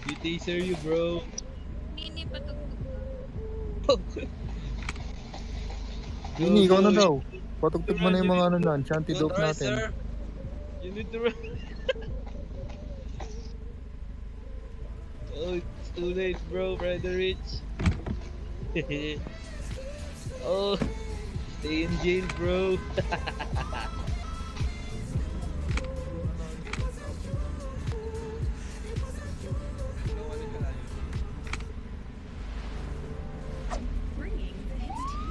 You taser you, bro. Nini patugtog. Go, Ikaw na go. daw. Patugtog mo na yung mga ano na, anti-dope Don't rush, natin. sir. You need to run. Oh, it's too late, bro, brother Rich. Oh, stay in jail, bro.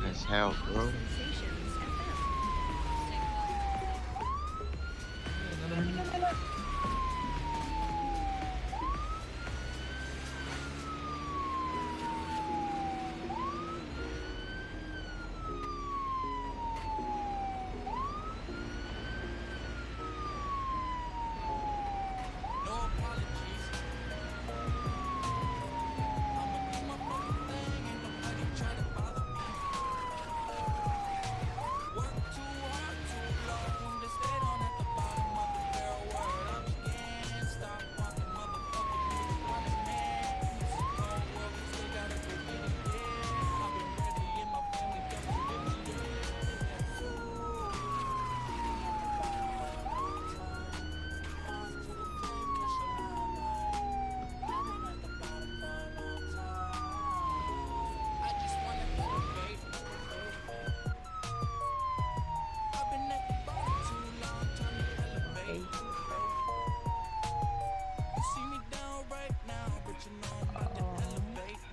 That's hell, bro.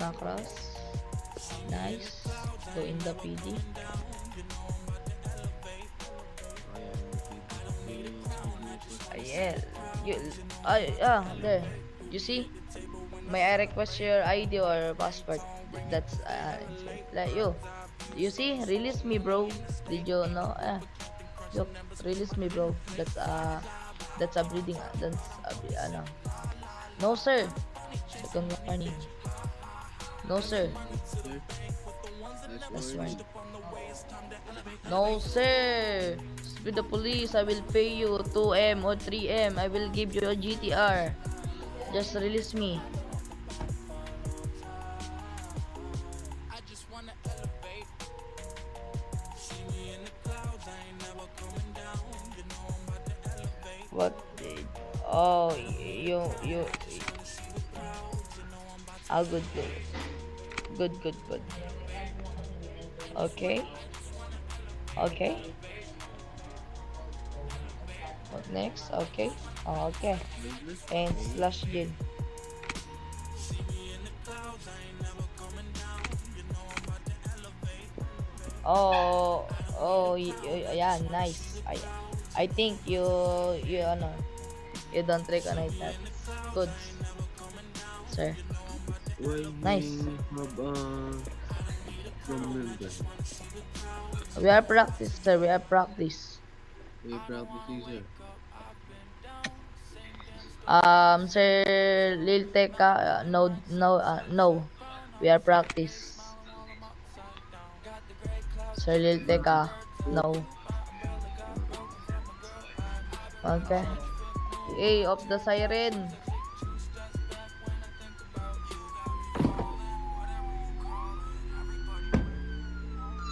Macross. Nice. Go in the PD. Yeah. There. You see? May I request your ID or passport? That's like you. You see? Release me, bro. Did you know? Look, release me, bro. That's a breeding. Ano. No, sir. Second warning. No, sir. That's right. No, sir. With the police, I will pay you 2M or 3M. I will give you a GTR. Just release me. What? Oh, you. Oh, good. Good. Okay. What next? Okay. Okay. And slash Jin. Yeah, nice. I think you don't recognize that. Good, sir. Nice. We are practice, sir. We are practice. Sir Lil Teka, no. We are practice. Sir Lil Teka, no. Okay. Hey, off the siren.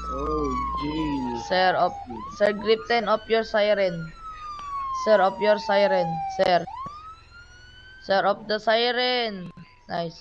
Oh, jeez. Sir Gripten, off your siren. Sir, off your siren. Sir, off the siren. Nice.